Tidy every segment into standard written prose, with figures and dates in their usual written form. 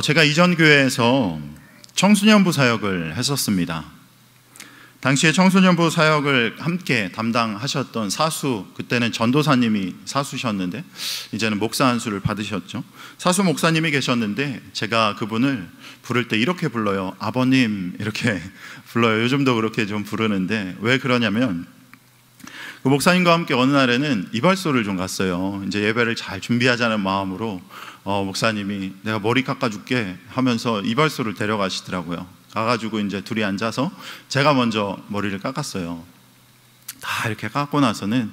제가 이전 교회에서 청소년부 사역을 했었습니다. 당시에 청소년부 사역을 함께 담당하셨던 사수, 그때는 전도사님이 사수셨는데 이제는 목사 안수를 받으셨죠. 사수 목사님이 계셨는데 제가 그분을 부를 때 이렇게 불러요. 아버님 이렇게 불러요. 요즘도 그렇게 좀 부르는데 왜 그러냐면 그 목사님과 함께 어느 날에는 이발소를 좀 갔어요. 이제 예배를 잘 준비하자는 마음으로 목사님이 내가 머리 깎아줄게 하면서 이발소를 데려가시더라고요. 가가지고 이제 둘이 앉아서 제가 먼저 머리를 깎았어요. 다 이렇게 깎고 나서는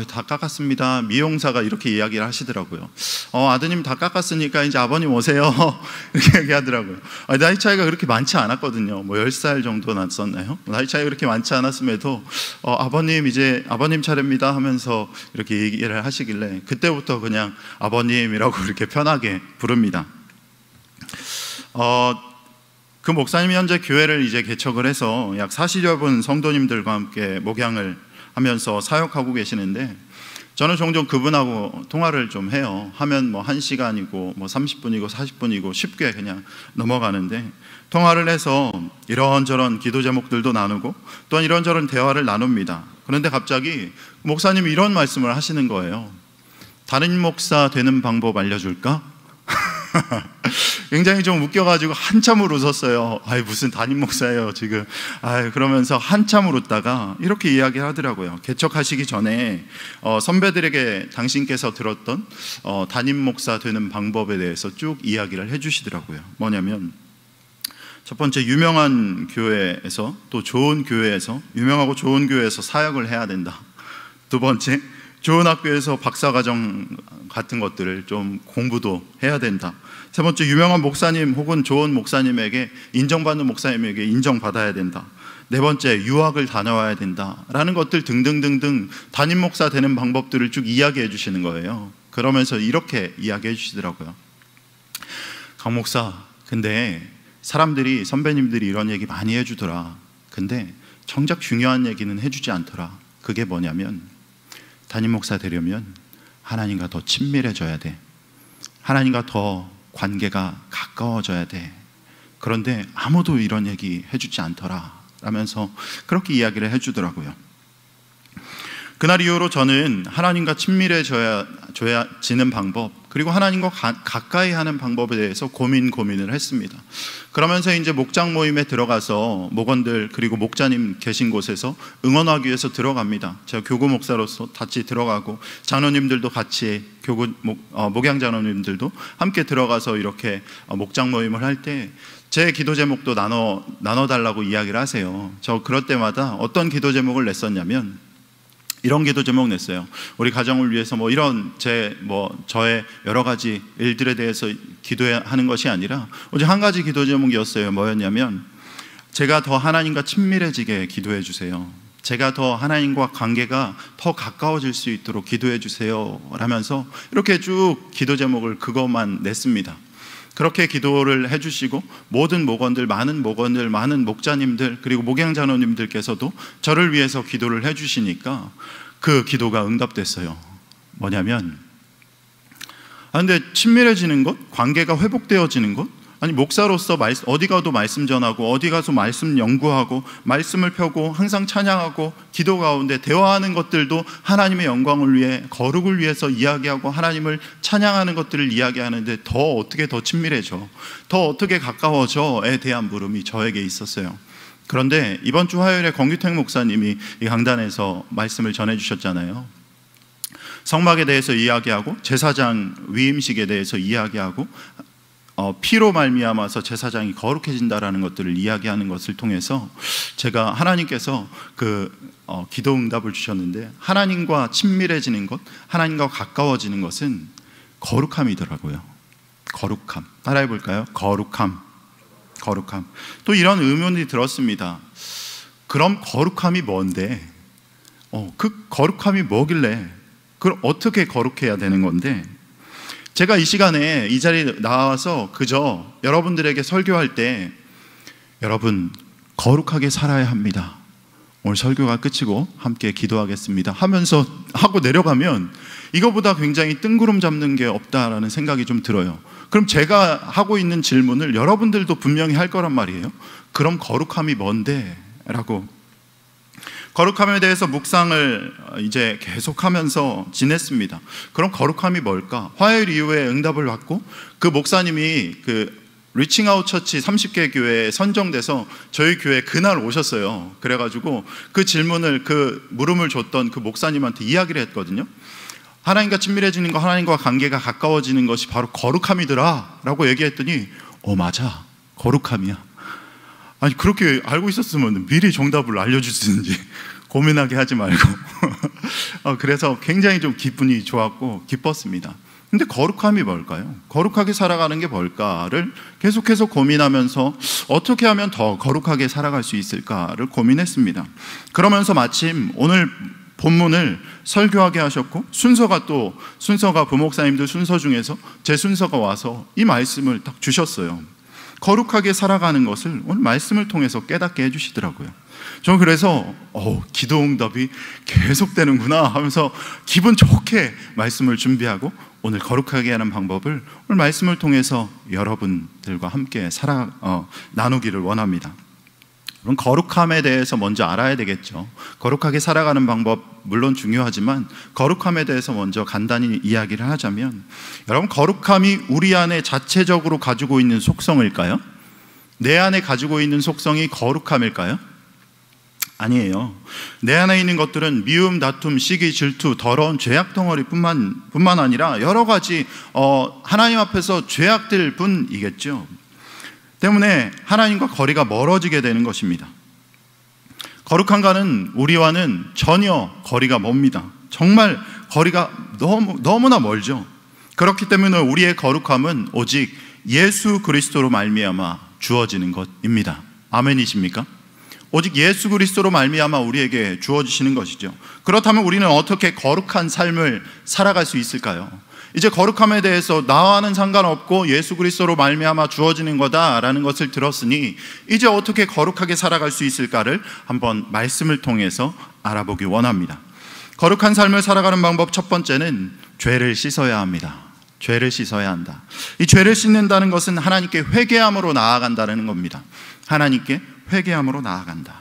다 깎았습니다. 미용사가 이렇게 이야기를 하시더라고요. 아드님 다 깎았으니까 이제 아버님 오세요. 이렇게 얘기하더라고요. 나이 차이가 그렇게 많지 않았거든요. 뭐 10살 정도 났었나요? 나이 차이가 그렇게 많지 않았음에도 아버님 이제 아버님 차례입니다 하면서 이렇게 얘기를 하시길래 그때부터 그냥 아버님이라고 이렇게 편하게 부릅니다. 그 목사님이 현재 교회를 이제 개척을 해서 약 40여 분 성도님들과 함께 목양을 하면서 사역하고 계시는데 저는 종종 그분하고 통화를 좀 해요. 하면 뭐 1시간이고 뭐 30분이고 40분이고 쉽게 그냥 넘어가는데 통화를 해서 이런저런 기도 제목들도 나누고 또한 이런저런 대화를 나눕니다. 그런데 갑자기 목사님이 이런 말씀을 하시는 거예요. 다른 목사 되는 방법 알려줄까? 굉장히 좀 웃겨가지고 한참을 웃었어요. 무슨 담임 목사예요 지금. 그러면서 한참을 웃다가 이렇게 이야기를 하더라고요. 개척하시기 전에 선배들에게 당신께서 들었던 담임 목사 되는 방법에 대해서 쭉 이야기를 해주시더라고요. 뭐냐면 첫 번째, 유명한 교회에서 또 좋은 교회에서, 유명하고 좋은 교회에서 사역을 해야 된다. 두 번째, 좋은 학교에서 박사과정 같은 것들을 좀 공부도 해야 된다. 세 번째, 유명한 목사님 혹은 좋은 목사님에게 인정받는 목사님에게 인정받아야 된다. 네 번째, 유학을 다녀와야 된다 라는 것들 등등등등 담임 목사 되는 방법들을 쭉 이야기해 주시는 거예요. 그러면서 이렇게 이야기해 주시더라고요. 강 목사, 근데 사람들이, 선배님들이 이런 얘기 많이 해주더라. 근데 정작 중요한 얘기는 해주지 않더라. 그게 뭐냐면 담임 목사 되려면 하나님과 더 친밀해져야 돼. 하나님과 더 관계가 가까워져야 돼. 그런데 아무도 이런 얘기 해주지 않더라 라면서 그렇게 이야기를 해주더라고요. 그날 이후로 저는 하나님과 친밀해져야지는 방법, 그리고 하나님과 가까이 하는 방법에 대해서 고민을 했습니다. 그러면서 이제 목장 모임에 들어가서 목원들 그리고 목자님 계신 곳에서 응원하기 위해서 들어갑니다. 제가 교구 목사로서 같이 들어가고 장로님들도 같이 목양 장로님들도 함께 들어가서 이렇게 목장 모임을 할 때 제 기도 제목도 나눠달라고 이야기를 하세요. 저 그럴 때마다 어떤 기도 제목을 냈었냐면 이런 기도 제목 냈어요. 우리 가정을 위해서 저의 여러 가지 일들에 대해서 기도하는 것이 아니라 오직 한 가지 기도 제목이었어요. 뭐였냐면 제가 더 하나님과 친밀해지게 기도해 주세요. 제가 더 하나님과 관계가 더 가까워질 수 있도록 기도해 주세요 라면서 이렇게 쭉 기도 제목을 그것만 냈습니다. 그렇게 기도를 해주시고 모든 목원들, 많은 목자님들 그리고 목양장로님들께서도 저를 위해서 기도를 해주시니까 그 기도가 응답됐어요. 뭐냐면 근데 친밀해지는 것, 관계가 회복되어지는 것, 아니 목사로서 어디 가도 말씀 전하고 어디 가서 말씀 연구하고 말씀을 펴고 항상 찬양하고 기도 가운데 대화하는 것들도 하나님의 영광을 위해, 거룩을 위해서 이야기하고 하나님을 찬양하는 것들을 이야기하는데 어떻게 더 친밀해져, 더 어떻게 가까워져에 대한 물음이 저에게 있었어요. 그런데 이번 주 화요일에 권규택 목사님이 이 강단에서 말씀을 전해주셨잖아요. 성막에 대해서 이야기하고 제사장 위임식에 대해서 이야기하고 피로 말미암아서 제사장이 거룩해진다라는 것들을 이야기하는 것을 통해서 제가 하나님께서 기도 응답을 주셨는데 하나님과 친밀해지는 것, 하나님과 가까워지는 것은 거룩함이더라고요. 거룩함. 따라해 볼까요? 거룩함. 또 이런 의문이 들었습니다. 그럼 거룩함이 뭔데? 그 거룩함이 뭐길래? 그걸 어떻게 거룩해야 되는 건데? 제가 이 시간에 이 자리에 나와서 그저 여러분들에게 설교할 때 여러분 거룩하게 살아야 합니다. 오늘 설교가 끝이고 함께 기도하겠습니다 하면서 하고 내려가면 이거보다 굉장히 뜬구름 잡는 게 없다라는 생각이 좀 들어요. 그럼 제가 하고 있는 질문을 여러분들도 분명히 할 거란 말이에요. 그럼 거룩함이 뭔데? 라고. 거룩함에 대해서 묵상을 이제 계속하면서 지냈습니다. 그럼 거룩함이 뭘까? 화요일 이후에 응답을 받고 그 목사님이 그 리칭아웃 처치 30개 교회에 선정돼서 저희 교회에 그날 오셨어요. 그래가지고 그 질문을, 그 물음을 줬던 그 목사님한테 이야기를 했거든요. 하나님과 친밀해지는 거, 하나님과 관계가 가까워지는 것이 바로 거룩함이더라 라고 얘기했더니 맞아, 거룩함이야. 아니, 그렇게 알고 있었으면 미리 정답을 알려주시든지 고민하게 하지 말고 그래서 굉장히 좀 기분이 좋았고 기뻤습니다. 근데 거룩함이 뭘까요? 거룩하게 살아가는 게 뭘까를 계속해서 고민하면서 어떻게 하면 더 거룩하게 살아갈 수 있을까를 고민했습니다. 그러면서 마침 오늘 본문을 설교하게 하셨고, 순서가 부목사님들 순서 중에서 제 순서가 와서 이 말씀을 딱 주셨어요. 거룩하게 살아가는 것을 오늘 말씀을 통해서 깨닫게 해주시더라고요. 저는 그래서 기도 응답이 계속되는구나 하면서 기분 좋게 말씀을 준비하고 오늘 거룩하게 하는 방법을 오늘 말씀을 통해서 여러분들과 함께 나누기를 원합니다. 그럼 거룩함에 대해서 먼저 알아야 되겠죠. 거룩하게 살아가는 방법 물론 중요하지만 거룩함에 대해서 먼저 간단히 이야기를 하자면, 여러분, 거룩함이 우리 안에 자체적으로 가지고 있는 속성일까요? 내 안에 가지고 있는 속성이 거룩함일까요? 아니에요. 내 안에 있는 것들은 미움, 다툼, 시기, 질투, 더러운 죄악 덩어리뿐만 아니라 여러 가지 하나님 앞에서 죄악들 뿐이겠죠. 때문에 하나님과 거리가 멀어지게 되는 것입니다. 거룩한가는 우리와는 전혀 거리가 멉니다. 정말 거리가 너무나 멀죠. 그렇기 때문에 우리의 거룩함은 오직 예수 그리스도로 말미암아 주어지는 것입니다. 아멘이십니까? 오직 예수 그리스도로 말미암아 우리에게 주어지시는 것이죠. 그렇다면 우리는 어떻게 거룩한 삶을 살아갈 수 있을까요? 이제 거룩함에 대해서 나와는 상관없고 예수 그리스도로 말미암아 주어지는 거다라는 것을 들었으니 이제 어떻게 거룩하게 살아갈 수 있을까를 한번 말씀을 통해서 알아보기 원합니다. 거룩한 삶을 살아가는 방법 첫 번째는 죄를 씻어야 합니다. 죄를 씻어야 한다. 이 죄를 씻는다는 것은 하나님께 회개함으로 나아간다는 겁니다. 하나님께 회개함으로 나아간다.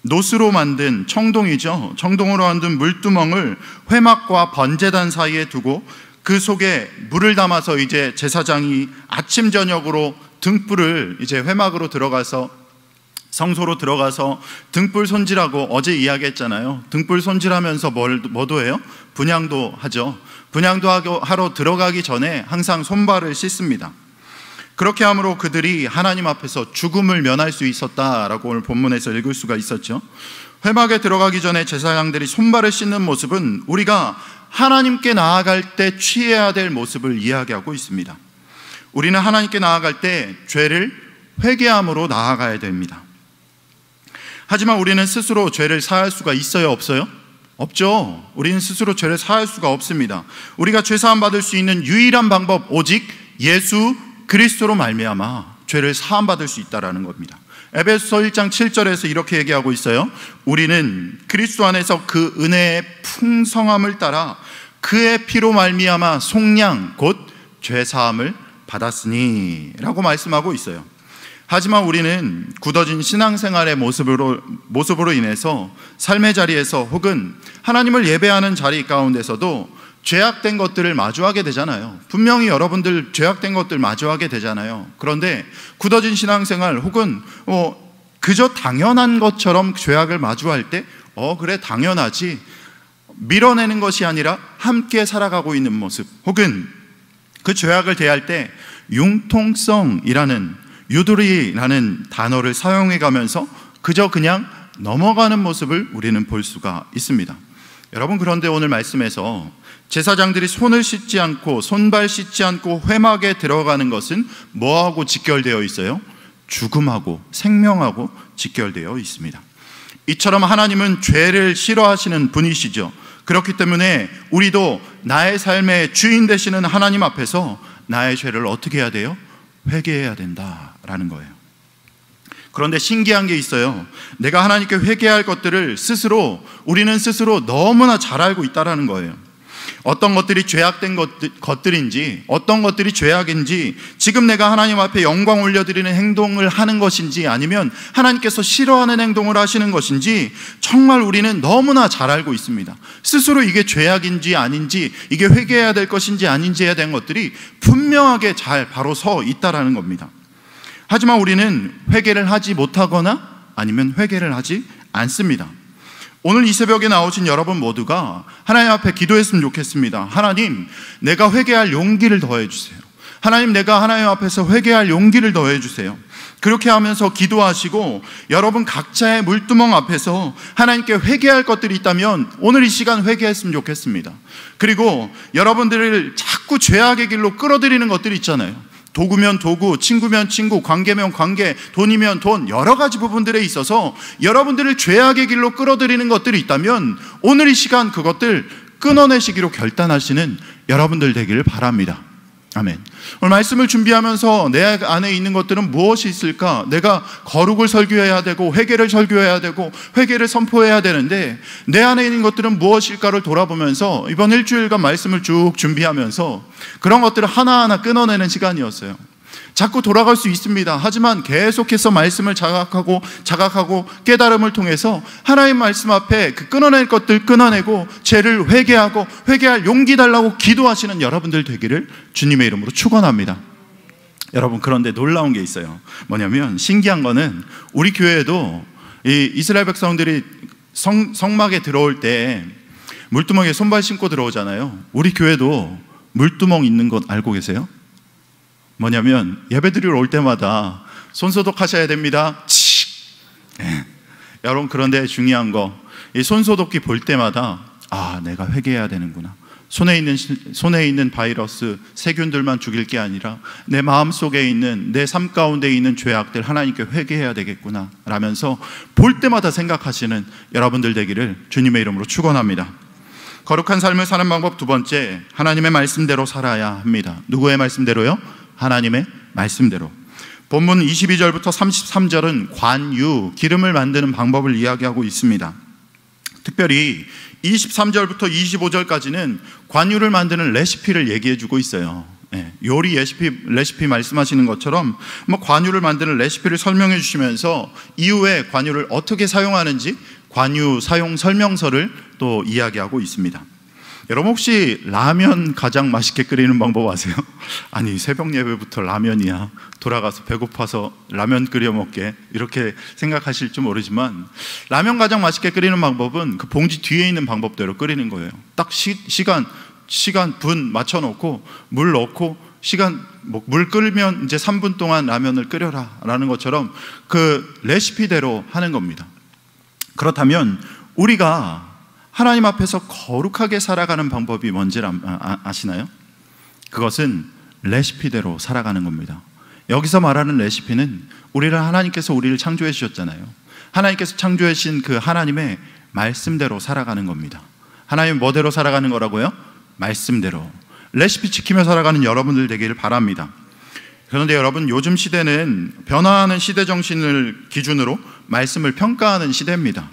노스로 만든 청동이죠. 청동으로 만든 물두멍을 회막과 번제단 사이에 두고 그 속에 물을 담아서 이제 제사장이 아침 저녁으로 등불을 이제 회막으로 들어가서 성소로 들어가서 등불 손질하고, 어제 이야기했잖아요. 등불 손질하면서 뭐도 해요? 분향도 하죠. 분향도 하러 들어가기 전에 항상 손발을 씻습니다. 그렇게 함으로 그들이 하나님 앞에서 죽음을 면할 수 있었다라고 오늘 본문에서 읽을 수가 있었죠. 회막에 들어가기 전에 제사장들이 손발을 씻는 모습은 우리가 하나님께 나아갈 때 취해야 될 모습을 이야기하고 있습니다. 우리는 하나님께 나아갈 때 죄를 회개함으로 나아가야 됩니다. 하지만 우리는 스스로 죄를 사할 수가 있어요, 없어요? 없죠. 우리는 스스로 죄를 사할 수가 없습니다. 우리가 죄 사함 받을 수 있는 유일한 방법, 오직 예수 그리스도로 말미암아 죄를 사함 받을 수 있다라는 겁니다. 에베소서 1장 7절에서 이렇게 얘기하고 있어요. 우리는 그리스도 안에서 그 은혜의 풍성함을 따라 그의 피로 말미암아 속량 곧 죄사함을 받았으니 라고 말씀하고 있어요. 하지만 우리는 굳어진 신앙생활의 모습으로 인해서 삶의 자리에서 혹은 하나님을 예배하는 자리 가운데서도 죄악된 것들을 마주하게 되잖아요. 분명히 여러분들 죄악된 것들 마주하게 되잖아요. 그런데 굳어진 신앙생활 혹은 그저 당연한 것처럼 죄악을 마주할 때 그래 당연하지, 밀어내는 것이 아니라 함께 살아가고 있는 모습, 혹은 그 죄악을 대할 때 융통성이라는, 유도리라는 단어를 사용해 가면서 그저 그냥 넘어가는 모습을 우리는 볼 수가 있습니다. 여러분, 그런데 오늘 말씀에서 제사장들이 손을 씻지 않고 손발 씻지 않고 회막에 들어가는 것은 뭐하고 직결되어 있어요? 죽음하고 생명하고 직결되어 있습니다. 이처럼 하나님은 죄를 싫어하시는 분이시죠. 그렇기 때문에 우리도 나의 삶의 주인 되시는 하나님 앞에서 나의 죄를 어떻게 해야 돼요? 회개해야 된다라는 거예요. 그런데 신기한 게 있어요. 내가 하나님께 회개할 것들을 우리는 스스로 너무나 잘 알고 있다라는 거예요. 어떤 것들이 죄악된 것들인지, 어떤 것들이 죄악인지, 지금 내가 하나님 앞에 영광 올려드리는 행동을 하는 것인지, 아니면 하나님께서 싫어하는 행동을 하시는 것인지 정말 우리는 너무나 잘 알고 있습니다. 스스로 이게 죄악인지 아닌지, 이게 회개해야 될 것인지 아닌지에 대한 것들이 분명하게 잘 바로 서 있다라는 겁니다. 하지만 우리는 회개를 하지 못하거나 아니면 회개를 하지 않습니다. 오늘 이 새벽에 나오신 여러분 모두가 하나님 앞에 기도했으면 좋겠습니다. 하나님, 내가 회개할 용기를 더해 주세요. 하나님, 내가 하나님 앞에서 회개할 용기를 더해 주세요. 그렇게 하면서 기도하시고 여러분 각자의 물두멍 앞에서 하나님께 회개할 것들이 있다면 오늘 이 시간 회개했으면 좋겠습니다. 그리고 여러분들을 자꾸 죄악의 길로 끌어들이는 것들이 있잖아요. 도구면 도구, 친구면 친구, 관계면 관계, 돈이면 돈, 여러 가지 부분들에 있어서 여러분들을 죄악의 길로 끌어들이는 것들이 있다면 오늘 이 시간 그것들 끊어내시기로 결단하시는 여러분들 되기를 바랍니다. 아멘. 오늘 말씀을 준비하면서 내 안에 있는 것들은 무엇이 있을까? 내가 거룩을 설교해야 되고 회개를 설교해야 되고 회개를 선포해야 되는데 내 안에 있는 것들은 무엇일까를 돌아보면서 이번 일주일간 말씀을 쭉 준비하면서 그런 것들을 하나하나 끊어내는 시간이었어요. 자꾸 돌아갈 수 있습니다. 하지만 계속해서 말씀을 자각하고 깨달음을 통해서 하나님 말씀 앞에 그 끊어낼 것들 끊어내고 죄를 회개하고 회개할 용기 달라고 기도하시는 여러분들 되기를 주님의 이름으로 축원합니다. 여러분, 그런데 놀라운 게 있어요. 뭐냐면 신기한 거는 우리 교회에도 이 이스라엘 백성들이 성막에 들어올 때 물두멍에 손발 신고 들어오잖아요. 우리 교회도 물두멍 있는 것 알고 계세요? 뭐냐면 예배드리러 올 때마다 손 소독하셔야 됩니다. 여러분, 그런데 중요한 거, 이 손 소독기 볼 때마다 내가 회개해야 되는구나. 손에 있는 바이러스, 세균들만 죽일 게 아니라 내 마음속에 있는, 내 삶 가운데 있는 죄악들 하나님께 회개해야 되겠구나 라면서 볼 때마다 생각하시는 여러분들 되기를 주님의 이름으로 축원합니다. 거룩한 삶을 사는 방법 두 번째, 하나님의 말씀대로 살아야 합니다. 누구의 말씀대로요? 하나님의 말씀대로. 본문 22절부터 33절은 관유, 기름을 만드는 방법을 이야기하고 있습니다. 특별히 23절부터 25절까지는 관유를 만드는 레시피를 얘기해 주고 있어요. 요리 레시피 말씀하시는 것처럼 관유를 만드는 레시피를 설명해 주시면서 이후에 관유를 어떻게 사용하는지 관유 사용 설명서를 또 이야기하고 있습니다. 여러분, 혹시 라면 가장 맛있게 끓이는 방법 아세요? 아니, 새벽 예배부터 라면이야, 돌아가서 배고파서 라면 끓여 먹게, 이렇게 생각하실지 모르지만 라면 가장 맛있게 끓이는 방법은 그 봉지 뒤에 있는 방법대로 끓이는 거예요. 딱 시간 분 맞춰놓고 물 넣고 물 끓으면 이제 3분 동안 라면을 끓여라 라는 것처럼 그 레시피대로 하는 겁니다. 그렇다면 우리가 하나님 앞에서 거룩하게 살아가는 방법이 뭔지 아시나요? 그것은 레시피대로 살아가는 겁니다. 여기서 말하는 레시피는 하나님께서 우리를 창조해 주셨잖아요. 하나님께서 창조해 주신 그 하나님의 말씀대로 살아가는 겁니다. 하나님 뭐대로 살아가는 거라고요? 말씀대로. 레시피 지키며 살아가는 여러분들 되기를 바랍니다. 그런데 여러분, 요즘 시대는 변화하는 시대 정신을 기준으로 말씀을 평가하는 시대입니다.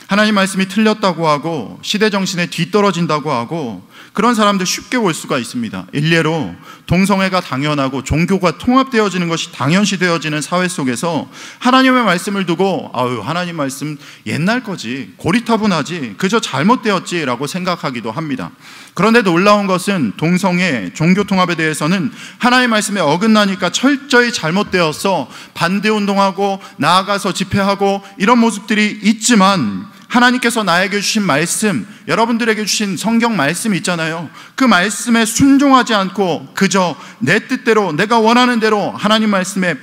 하나님 말씀이 틀렸다고 하고 시대 정신에 뒤떨어진다고 하고 그런 사람들 쉽게 볼 수가 있습니다. 일례로 동성애가 당연하고 종교가 통합되어지는 것이 당연시되어지는 사회 속에서 하나님의 말씀을 두고 하나님 말씀 옛날 거지, 고리타분하지, 그저 잘못되었지 라고 생각하기도 합니다. 그런데 놀라운 것은 동성애, 종교 통합에 대해서는 하나님의 말씀에 어긋나니까 철저히 잘못되어서 반대운동하고 나아가서 집회하고 이런 모습들이 있지만 하나님께서 나에게 주신 말씀, 여러분들에게 주신 성경 말씀 있잖아요. 그 말씀에 순종하지 않고 그저 내 뜻대로, 내가 원하는 대로 하나님 말씀에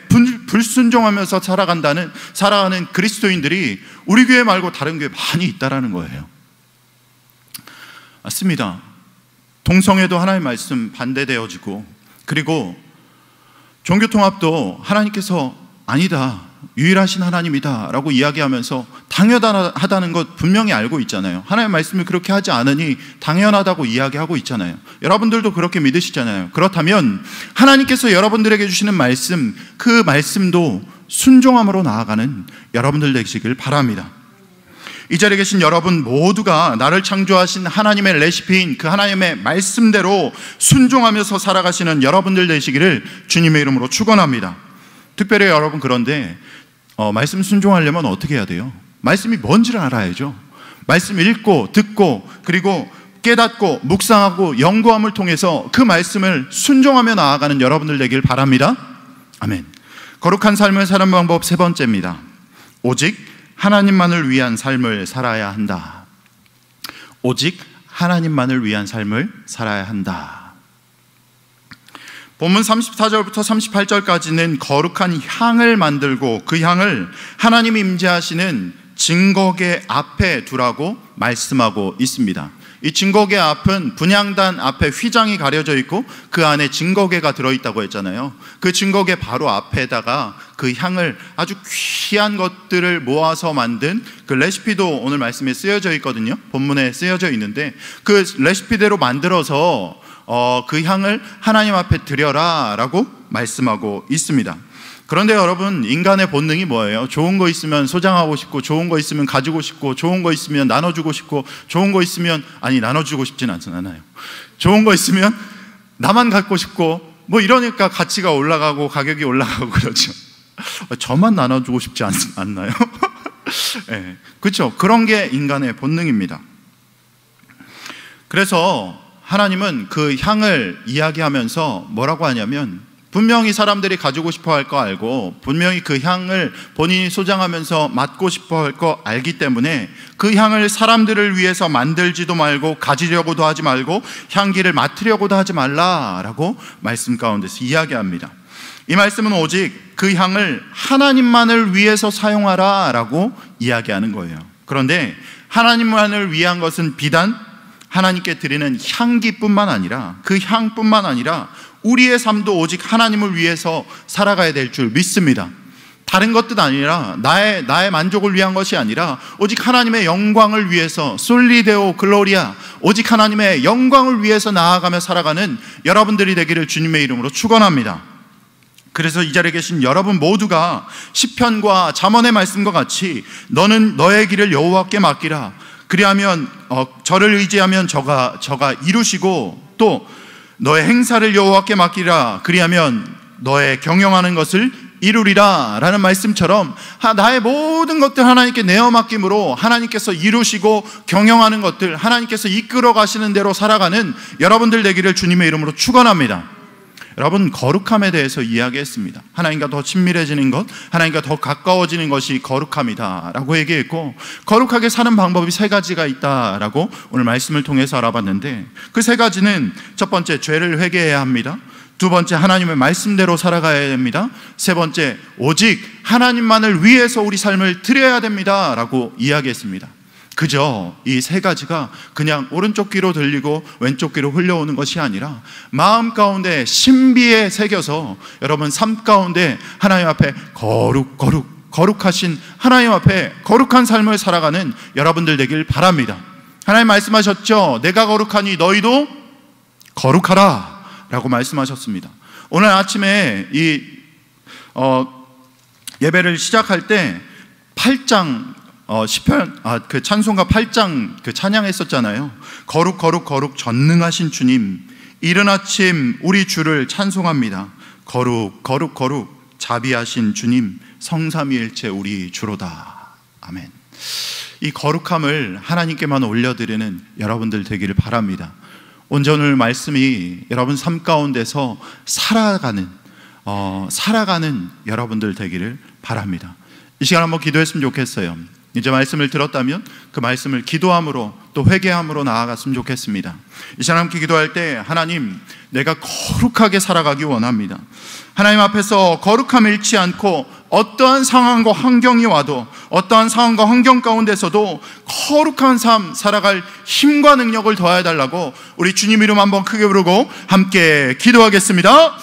불순종하면서 살아가는 그리스도인들이 우리 교회 말고 다른 교회 많이 있다라는 거예요. 맞습니다. 동성애도 하나님 말씀 반대되어지고, 그리고 종교통합도 하나님께서 아니다, 유일하신 하나님이다 라고 이야기하면서 당연하다는 것 분명히 알고 있잖아요. 하나님의 말씀을 그렇게 하지 않으니 당연하다고 이야기하고 있잖아요. 여러분들도 그렇게 믿으시잖아요. 그렇다면 하나님께서 여러분들에게 주시는 말씀, 그 말씀도 순종함으로 나아가는 여러분들 되시길 바랍니다. 이 자리에 계신 여러분 모두가 나를 창조하신 하나님의 레시피인 그 하나님의 말씀대로 순종하면서 살아가시는 여러분들 되시기를 주님의 이름으로 축원합니다. 특별히 여러분, 그런데 말씀 순종하려면 어떻게 해야 돼요? 말씀이 뭔지를 알아야죠. 말씀 읽고 듣고 그리고 깨닫고 묵상하고 연구함을 통해서 그 말씀을 순종하며 나아가는 여러분들 되길 바랍니다. 아멘. 거룩한 삶을 사는 방법 세 번째입니다. 오직 하나님만을 위한 삶을 살아야 한다. 오직 하나님만을 위한 삶을 살아야 한다. 본문 34절부터 38절까지는 거룩한 향을 만들고 그 향을 하나님이 임재하시는 증거계 앞에 두라고 말씀하고 있습니다. 이 증거계 앞은 분향단 앞에 휘장이 가려져 있고 그 안에 증거계가 들어있다고 했잖아요. 그 증거계 바로 앞에다가 그 향을, 아주 귀한 것들을 모아서 만든 그 레시피도 오늘 말씀에 쓰여져 있거든요. 본문에 쓰여져 있는데 그 레시피대로 만들어서 그 향을 하나님 앞에 드려라 라고 말씀하고 있습니다. 그런데 여러분, 인간의 본능이 뭐예요? 좋은 거 있으면 소장하고 싶고, 좋은 거 있으면 가지고 싶고, 좋은 거 있으면 나눠주고 싶고, 좋은 거 있으면, 아니 나눠주고 싶진 않아요. 좋은 거 있으면 나만 갖고 싶고, 뭐 이러니까 가치가 올라가고 가격이 올라가고 그러죠. 저만 나눠주고 싶지 않나요? 네, 그렇죠. 그런 게 인간의 본능입니다. 그래서 하나님은 그 향을 이야기하면서 뭐라고 하냐면, 분명히 사람들이 가지고 싶어 할 거 알고 분명히 그 향을 본인이 소장하면서 맡고 싶어 할 거 알기 때문에 그 향을 사람들을 위해서 만들지도 말고 가지려고도 하지 말고 향기를 맡으려고도 하지 말라라고 말씀 가운데서 이야기합니다. 이 말씀은 오직 그 향을 하나님만을 위해서 사용하라라고 이야기하는 거예요. 그런데 하나님만을 위한 것은 비단 하나님께 드리는 향기뿐만 아니라, 그 향뿐만 아니라 우리의 삶도 오직 하나님을 위해서 살아가야 될 줄 믿습니다. 다른 것도 아니라 나의 만족을 위한 것이 아니라 오직 하나님의 영광을 위해서, 솔리데오 글로리아, 오직 하나님의 영광을 위해서 나아가며 살아가는 여러분들이 되기를 주님의 이름으로 축원합니다. 그래서 이 자리에 계신 여러분 모두가 시편과 잠언의 말씀과 같이 너는 너의 길을 여호와께 맡기라. 그리하면 저를 의지하면 저가 이루시고, 또 너의 행사를 여호와께 맡기라. 그리하면 너의 경영하는 것을 이루리라 라는 말씀처럼 나의 모든 것들 하나님께 내어 맡김으로 하나님께서 이루시고 경영하는 것들, 하나님께서 이끌어 가시는 대로 살아가는 여러분들 되기를 주님의 이름으로 축원합니다. 여러분, 거룩함에 대해서 이야기했습니다. 하나님과 더 친밀해지는 것, 하나님과 더 가까워지는 것이 거룩함이다 라고 얘기했고, 거룩하게 사는 방법이 세 가지가 있다라고 오늘 말씀을 통해서 알아봤는데, 그 세 가지는 첫 번째, 죄를 회개해야 합니다. 두 번째, 하나님의 말씀대로 살아가야 됩니다. 세 번째, 오직 하나님만을 위해서 우리 삶을 드려야 됩니다 라고 이야기했습니다. 그저 이 세 가지가 그냥 오른쪽 귀로 들리고 왼쪽 귀로 흘려오는 것이 아니라 마음 가운데 신비에 새겨서 여러분 삶 가운데 하나님 앞에 거룩하신 하나님 앞에 거룩한 삶을 살아가는 여러분들 되길 바랍니다. 하나님 말씀하셨죠. 내가 거룩하니 너희도 거룩하라 라고 말씀하셨습니다. 오늘 아침에 이 예배를 시작할 때 8장 시편 그 찬송가 8장 그 찬양했었잖아요. 거룩 전능하신 주님, 이른 아침 우리 주를 찬송합니다. 거룩 자비하신 주님, 성삼위일체 우리 주로다. 아멘. 이 거룩함을 하나님께만 올려드리는 여러분들 되기를 바랍니다. 오늘 말씀이 여러분 삶 가운데서 살아가는 여러분들 되기를 바랍니다. 이 시간 한번 기도했으면 좋겠어요. 이제 말씀을 들었다면 그 말씀을 기도함으로 또 회개함으로 나아갔으면 좋겠습니다. 이 시간 함께 기도할 때, 하나님, 내가 거룩하게 살아가기 원합니다. 하나님 앞에서 거룩함 잃지 않고 어떠한 상황과 환경이 와도, 어떠한 상황과 환경 가운데서도 거룩한 삶 살아갈 힘과 능력을 더해달라고 우리 주님 이름 한번 크게 부르고 함께 기도하겠습니다.